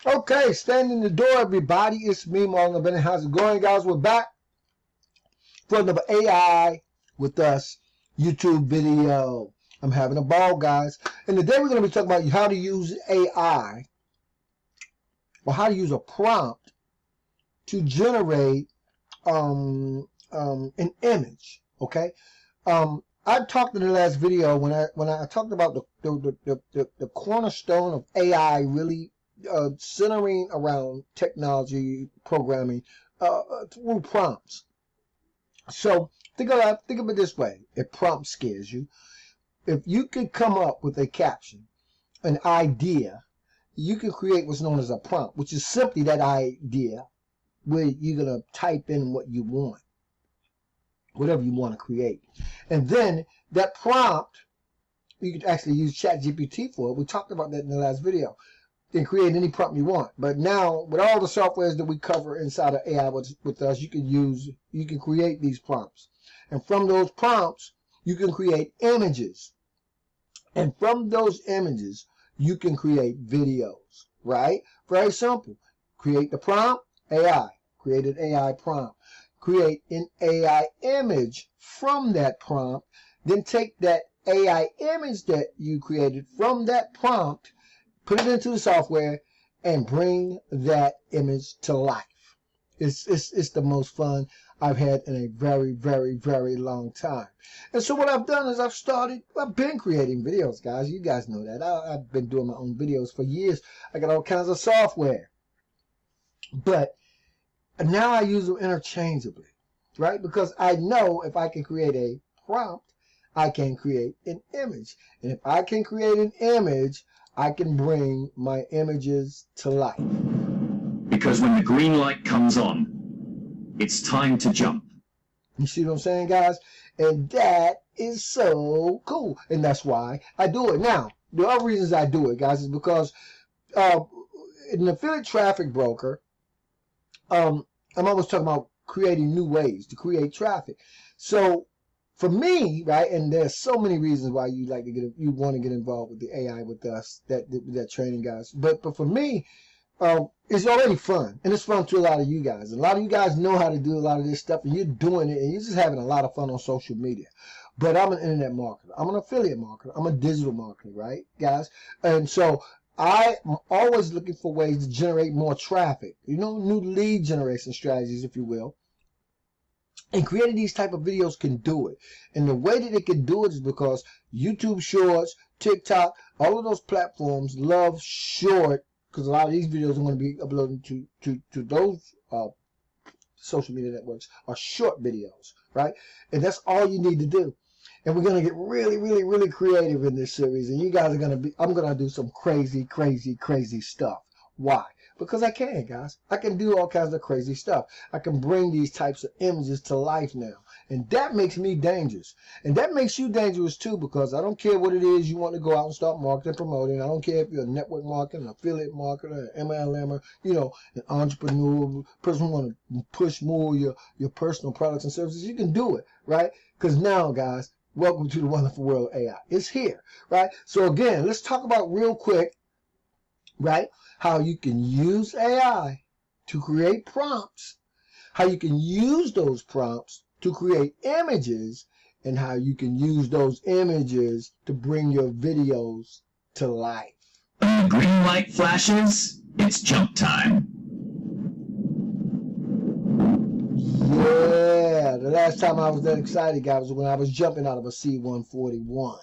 Okay, standing in the door, everybody. It's me, Marlon Bennett. How's it going, guys? We're back for another AI with us YouTube video. I'm having a ball, guys. And today we're going to be talking about how to use AI or how to use a prompt to generate an image. Okay. I talked in the last video when I talked about the cornerstone of AI really centering around technology programming through prompts. So think of it this way: if prompt scares you, if you could come up with a caption, an idea, you can create what's known as a prompt, which is simply that idea where you're gonna type in what you want, whatever you want to create, and then that prompt you could actually use ChatGPT for it. We talked about that in the last video. Then create any prompt you want. But now, with all the softwares that we cover inside of AI with us, you can create these prompts. And from those prompts, you can create images. And from those images, you can create videos, right? Very simple. Create the prompt, AI. Create an AI prompt. Create an AI image from that prompt. Then take that AI image that you created from that prompt, put it into the software, and bring that image to life. It's the most fun I've had in a very, very, very long time. And so what I've done is I've been creating videos, guys. You guys know that. I've been doing my own videos for years. I got all kinds of software. But now I use them interchangeably, right? Because I know if I can create a prompt, I can create an image. And if I can create an image, I can bring my images to life. Because when the green light comes on, it's time to jump. You see what I'm saying, guys? And that is so cool. And that's why I do it. Now, the other reasons I do it, guys, is because an affiliate traffic broker, I'm always talking about creating new ways to create traffic. So for me, right, and there's so many reasons why you want to get involved with the AI with us, that training, guys. But for me, it's already fun, and it's fun to a lot of you guys. And a lot of you guys know how to do a lot of this stuff, and you're doing it, and you're just having a lot of fun on social media. But I'm an internet marketer. I'm an affiliate marketer. I'm a digital marketer, right, guys? And so I'm always looking for ways to generate more traffic. You know, new lead generation strategies, if you will. And creating these type of videos can do it. And the way that it can do it is because YouTube Shorts, TikTok, all of those platforms love short, because a lot of these videos are going to be uploaded to those social media networks are short videos, right? And that's all you need to do. And we're going to get really, really, really creative in this series. And you guys are going to be, I'm going to do some crazy, crazy, crazy stuff. Why? Because I can, guys. I can do all kinds of crazy stuff. I can bring these types of images to life now. And that makes me dangerous. And that makes you dangerous too, because I don't care what it is you want to go out and start marketing, promoting. I don't care if you're a network marketer, an affiliate marketer, an MLM, you know, an entrepreneur, person who want to push more your personal products and services. You can do it, right? Because now, guys, welcome to the wonderful world of AI. It's here, right? So again, let's talk about real quick, right, how you can use AI to create prompts, how you can use those prompts to create images, and how you can use those images to bring your videos to life. When the green light flashes, it's jump time. Yeah, the last time I was that excited, guys, was when I was jumping out of a C-141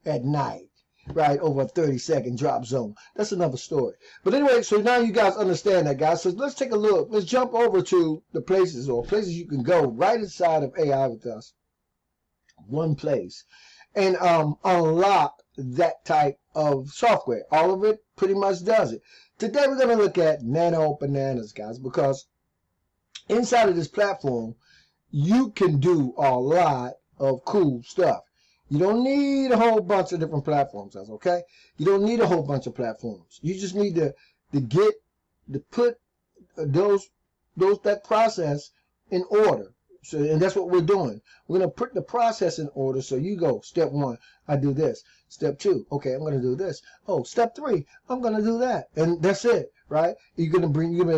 at night. Right, over a 30-second drop zone. That's another story. But anyway, so now you guys understand that, guys. So let's take a look. Let's jump over to the places you can go right inside of AI with us. One place. And unlock that type of software. All of it pretty much does it. Today we're going to look at Nano Bananas, guys, because inside of this platform, you can do a lot of cool stuff. You don't need a whole bunch of different platforms, guys, okay? You don't need a whole bunch of platforms. You just need to put that process in order. So, and that's what we're doing. We're going to put the process in order. So you go, step 1, I do this. Step 2, okay, I'm going to do this. Oh, step 3, I'm going to do that. And that's it, right? You're gonna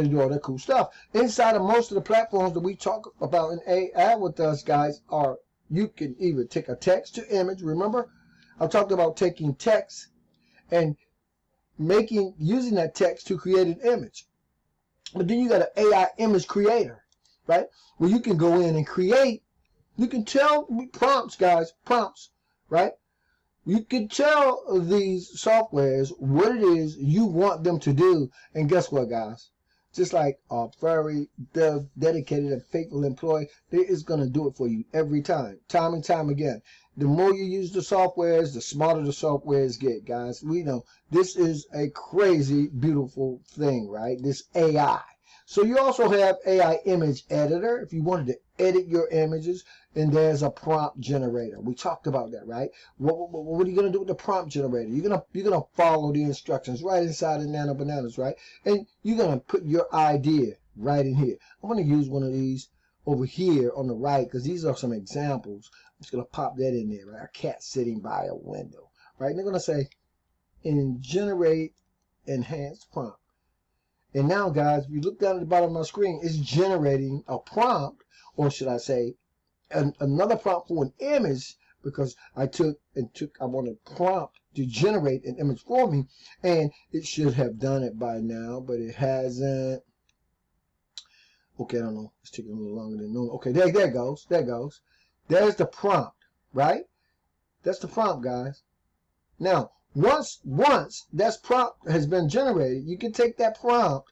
do all that cool stuff. Inside of most of the platforms that we talk about in AI with us, guys, are you can either take a text to image. Remember, I talked about taking text and using that text to create an image. But then you got an AI image creator, right? Where you can go in and create. You can tell prompts, guys, prompts, right? You can tell these softwares what it is you want them to do. And guess what, guys? Just like a very dedicated and faithful employee, they is going to do it for you every time and time again. The more you use the softwares, the smarter the softwares get, guys. We know this is a crazy, beautiful thing, right? This AI. So you also have AI image editor if you wanted to edit your images, and there's a prompt generator. We talked about that, right? What are you gonna do with the prompt generator? You're gonna follow the instructions right inside of Nano Bananas, right? And you're gonna put your idea right in here. I'm gonna use one of these over here on the right because these are some examples. I'm just gonna pop that in there, right? A cat sitting by a window, right? And they're gonna say, in generate enhanced prompt. And now, guys, if you look down at the bottom of my screen, it's generating a prompt, or should I say, another prompt for an image, because I want a prompt to generate an image for me, and it should have done it by now, but it hasn't. Okay, I don't know. It's taking a little longer than normal. Okay, there it goes. There it goes. There's the prompt, right? That's the prompt, guys. Now, once that prompt has been generated, you can take that prompt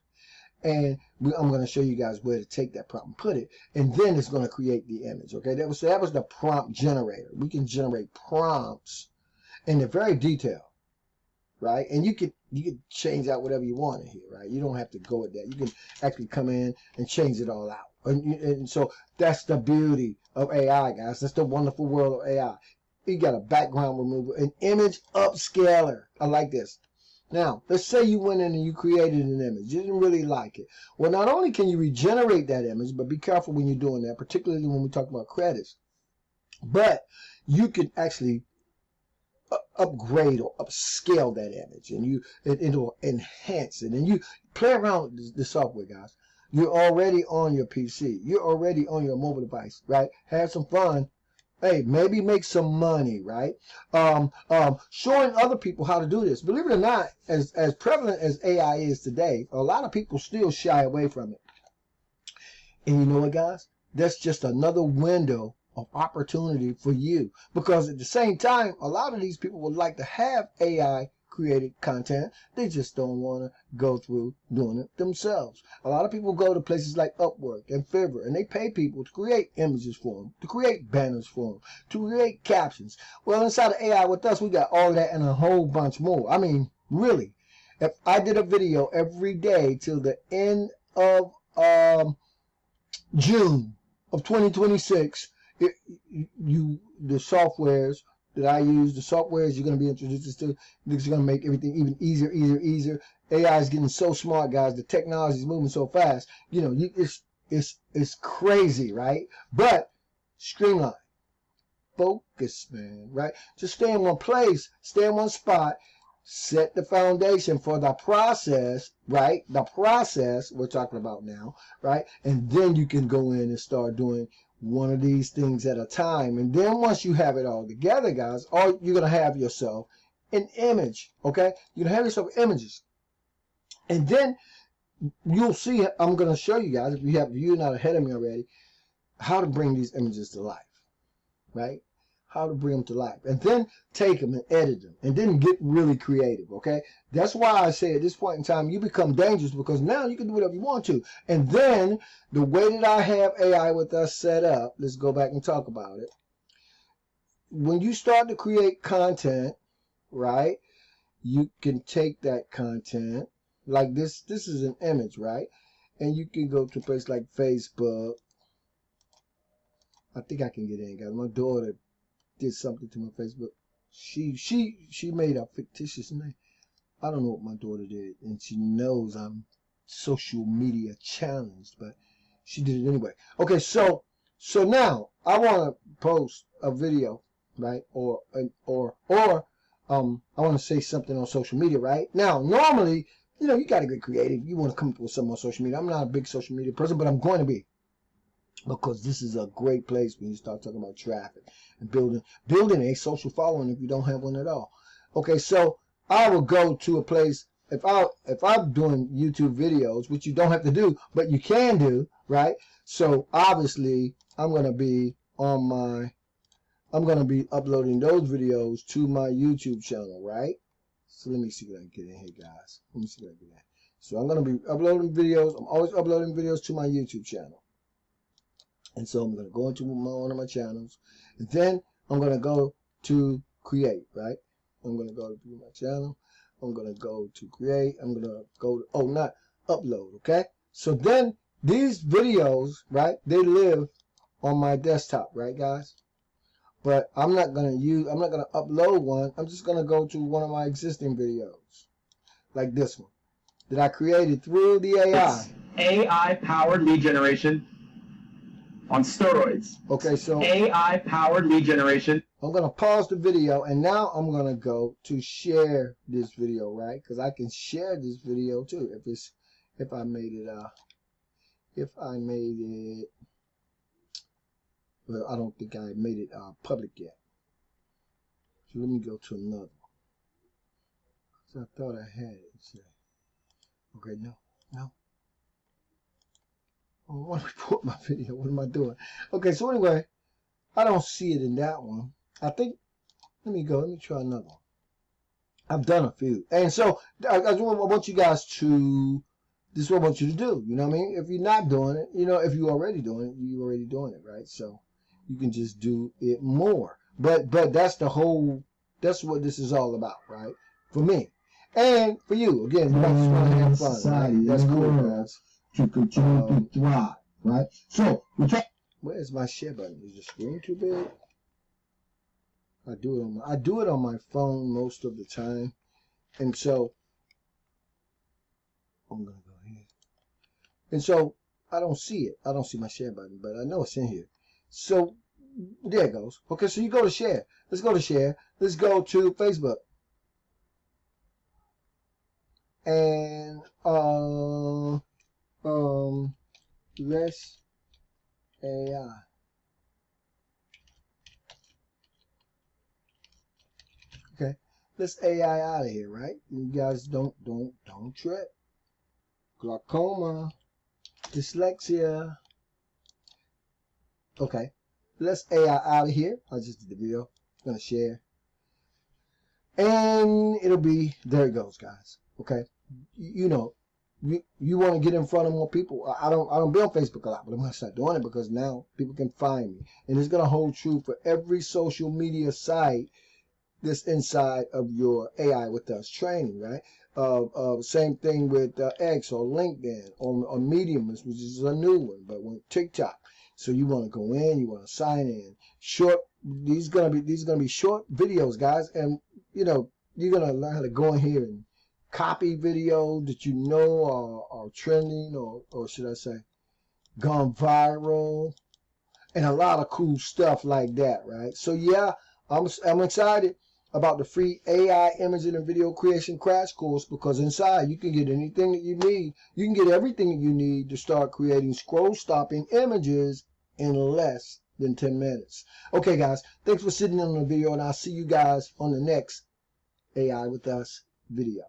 and I'm going to show you guys where to take that prompt and put it, and then it's going to create the image. Okay, that was the prompt generator. We can generate prompts, and they're very detailed, right? And you can change out whatever you want in here, right? You don't have to go with that. You can actually come in and change it all out, and so that's the beauty of AI, guys. That's the wonderful world of AI. You got a background remover, an image upscaler. I like this. Now, let's say you went in and you created an image. You didn't really like it. Well, not only can you regenerate that image, but be careful when you're doing that, particularly when we talk about credits. But you can actually upgrade or upscale that image, and it'll enhance it. And you play around with the software, guys. You're already on your PC. You're already on your mobile device, right? Have some fun. Hey, maybe make some money, right? Showing other people how to do this. Believe it or not, as prevalent as AI is today, a lot of people still shy away from it. And you know what, guys? That's just another window of opportunity for you. Because at the same time, a lot of these people would like to have AI created content. They just don't want to go through doing it themselves. A lot of people go to places like Upwork and Fiverr, and they pay people to create images for them, to create banners for them, to create captions. Well, inside of AI with us, we got all that and a whole bunch more. I mean, really, if I did a video every day till the end of June of 2026, the softwares that I use, the softwares you're going to be introduced to, it's going to make everything even easier. AI is getting so smart, guys. The technology is moving so fast. You know, it's crazy, right? But streamline, focus, man, right? Just stay in one place, stay in one spot, set the foundation for the process, right? The process we're talking about now, right? And then you can go in and start doing one of these things at a time. And then once you have it all together, guys, you're going to have yourself an image, okay? You're going to have yourself images. And then you'll see, I'm going to show you guys, if you're not ahead of me already, how to bring these images to life, right? How to bring them to life. And then take them and edit them. And then get really creative, okay? That's why I say at this point in time, you become dangerous, because now you can do whatever you want to. And then the way that I have AI with us set up, let's go back and talk about it. When you start to create content, right, you can take that content, like this is an image, right? And you can go to a place like Facebook. I think I can get in, guys. My daughter did something to my Facebook. She made a fictitious name. I don't know what my daughter did, and she knows I'm social media challenged, but she did it anyway. Okay, so now I want to post a video, right? Or I want to say something on social media, right? Now, normally you know, you got to get creative. You want to come up with something on social media. I'm not a big social media person, but I'm going to be, because this is a great place when you start talking about traffic and building a social following if you don't have one at all. Okay, so I will go to a place if I'm doing YouTube videos, which you don't have to do, but you can do, right? So obviously I'm gonna be uploading those videos to my YouTube channel, right? So let me see what I can get in here, guys. Let me see what I can get in. So I'm gonna be uploading videos. I'm always uploading videos to my YouTube channel. And so I'm going to go into one of my channels, and then I'm going to go to create, right? I'm going to go to my channel. I'm going to go to create. I'm going to go to, not upload, okay? So then these videos, right, they live on my desktop, right, guys? But I'm not going to upload one. I'm just going to go to one of my existing videos, like this one, that I created through the AI. It's AI-powered lead generation on steroids. Okay, so AI-powered lead generation. I'm going to pause the video, and now I'm going to go to share this video, right? Because I can share this video too if I made it well, I don't think I made it public yet. So let me go to another one. So I thought I had it. Okay, no. I want to report my video. What am I doing? Okay, so anyway, I don't see it in that one. I think, let me try another one. I've done a few. And so, I want you guys to, this is what I want you to do. You know what I mean? If you're not doing it, you know, if you're already doing it, you're already doing it, right? So, you can just do it more. But that's that's what this is all about, right? For me. And for you. Again, you just want to have fun, right? That's cool, guys. To continue to thrive, right? So, where's my share button? Is the screen too big? I do it on my phone most of the time, and so I'm gonna go here. And so I don't see it. I don't see my share button, but I know it's in here. So there it goes. Okay, so you go to share. Let's go to share. Let's go to Facebook. And less AI. Okay, let's AI out of here, right? You guys don't trip. Glaucoma, dyslexia. Okay, let's AI out of here. I just did the video. I'm gonna share, and it'll be there. It goes, guys. Okay, you know. You want to get in front of more people. I don't be on Facebook a lot, but I'm going to start doing it because now people can find me. And it's going to hold true for every social media site that's inside of your AI with us training, right? Same thing with X or LinkedIn or Medium, which is a new one, but with TikTok. So you want to go in, you want to sign in. These are gonna be short videos, guys, and you know you're gonna learn how to go in here and copy videos that you know are trending or should I say gone viral, and a lot of cool stuff like that, right? So yeah, I'm excited about the free AI imaging and video creation crash course, because inside you can get anything that you need. You can get everything that you need to start creating scroll stopping images in less than 10 minutes. Okay guys, thanks for sitting in on the video, and I'll see you guys on the next AI with Us video.